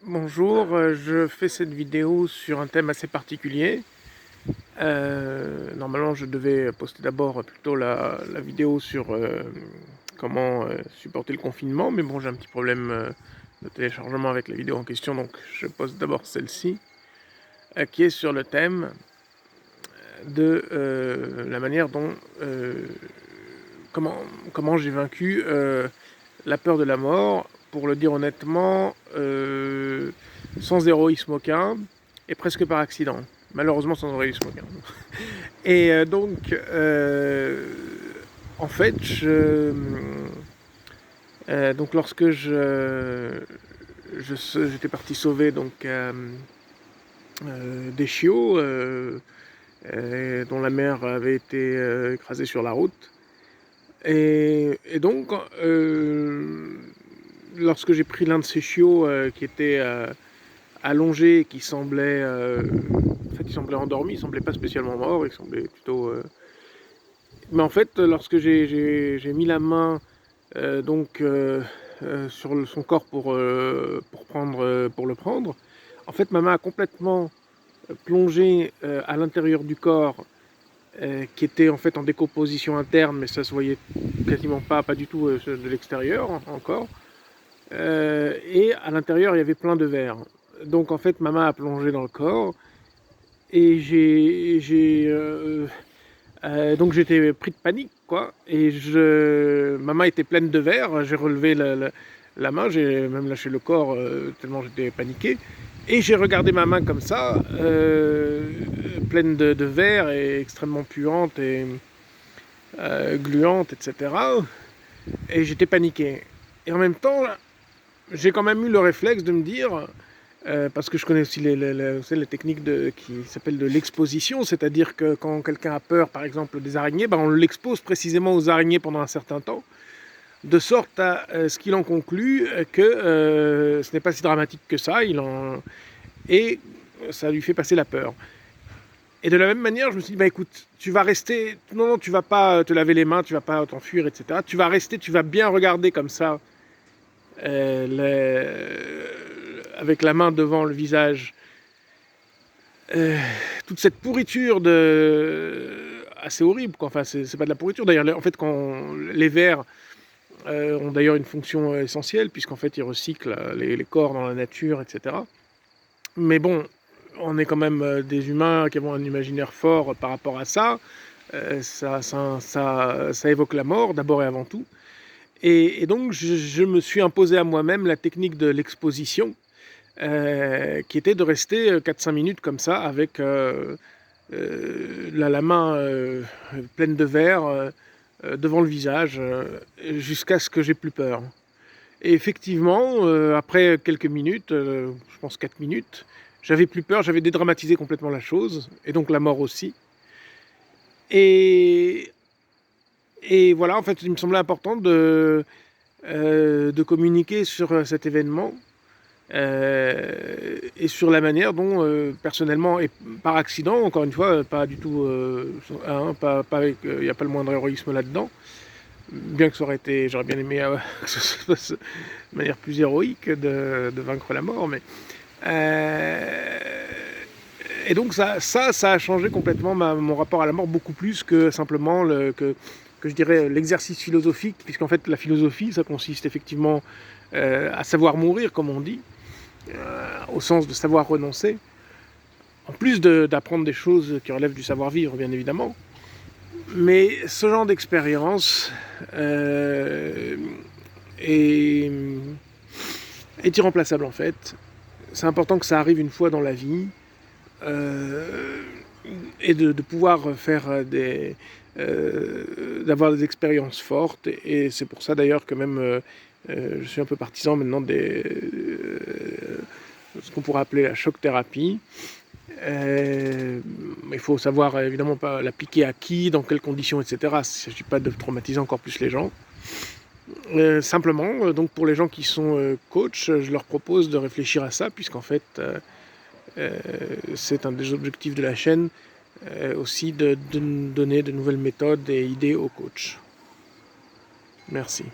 Bonjour, je fais cette vidéo sur un thème assez particulier. Normalement, je devais poster d'abord plutôt la vidéo sur comment supporter le confinement, mais bon, j'ai un petit problème de téléchargement avec la vidéo en question, donc je poste d'abord celle-ci, qui est sur le thème de la manière dont comment j'ai vaincu la peur de la mort, pour le dire honnêtement, sans héroïsme aucun, et presque par accident. Malheureusement sans héroïsme aucun. Et en fait, donc lorsque j'étais parti sauver des chiots dont la mère avait été écrasée sur la route, et donc, lorsque j'ai pris l'un de ces chiots qui était allongé, qui semblait, en fait, il semblait endormi, il semblait pas spécialement mort, il semblait plutôt. Mais en fait, lorsque j'ai mis la main sur son corps pour le prendre, en fait, ma main a complètement plongé à l'intérieur du corps, qui était en fait en décomposition interne, mais ça se voyait quasiment pas du tout de l'extérieur encore. Et à l'intérieur, il y avait plein de verre. Donc en fait, ma main a plongé dans le corps et donc j'étais pris de panique, quoi. Et ma main était pleine de verre. J'ai relevé la main, j'ai même lâché le corps tellement j'étais paniqué. Et j'ai regardé ma main comme ça, pleine de verre et extrêmement puante et gluante, etc. Et j'étais paniqué. Et en même temps, j'ai quand même eu le réflexe de me dire, parce que je connais aussi les techniques qui s'appellent de l'exposition, c'est-à-dire que quand quelqu'un a peur, par exemple, des araignées, ben on l'expose précisément aux araignées pendant un certain temps, de sorte à ce qu'il en conclut que ce n'est pas si dramatique que ça, et ça lui fait passer la peur. Et de la même manière, je me suis dit, bah écoute, tu vas rester, non, tu vas pas te laver les mains, tu vas pas t'enfuir, etc. Tu vas rester, tu vas bien regarder comme ça, avec la main devant le visage, toute cette pourriture assez horrible, quoi. Enfin, c'est pas de la pourriture d'ailleurs. En fait, quand les vers ont d'ailleurs une fonction essentielle, puisqu'en fait, ils recyclent les corps dans la nature, etc. Mais bon, on est quand même des humains qui avons un imaginaire fort par rapport à ça. Ça évoque la mort, d'abord et avant tout. Et donc, je me suis imposé à moi-même la technique de l'exposition, qui était de rester 4-5 minutes comme ça, avec la main pleine de verre devant le visage, jusqu'à ce que j'ai plus peur. Et effectivement, après quelques minutes, je pense 4 minutes, j'avais plus peur, j'avais dédramatisé complètement la chose, et donc la mort aussi. Et, et voilà, en fait, il me semblait important de communiquer sur cet événement, et sur la manière dont, personnellement, et par accident, encore une fois, pas du tout, il n'y a pas le moindre héroïsme là-dedans, bien que j'aurais bien aimé que ce se passe de manière plus héroïque de vaincre la mort, mais et donc ça a changé complètement mon rapport à la mort, beaucoup plus que simplement que je dirais l'exercice philosophique, puisqu'en fait la philosophie, ça consiste effectivement à savoir mourir, comme on dit, au sens de savoir renoncer, en plus d'apprendre des choses qui relèvent du savoir-vivre, bien évidemment. Mais ce genre d'expérience est, est irremplaçable, en fait. C'est important que ça arrive une fois dans la vie, euh, et de pouvoir faire d'avoir des expériences fortes. Et c'est pour ça d'ailleurs que même je suis un peu partisan maintenant ce qu'on pourrait appeler la choc thérapie. Il faut savoir évidemment pas l'appliquer à qui, dans quelles conditions, etc. Il ne s'agit pas de traumatiser encore plus les gens. Simplement, donc pour les gens qui sont coachs, je leur propose de réfléchir à ça, puisqu'en fait, c'est un des objectifs de la chaîne, aussi de donner de nouvelles méthodes et idées aux coachs. Merci.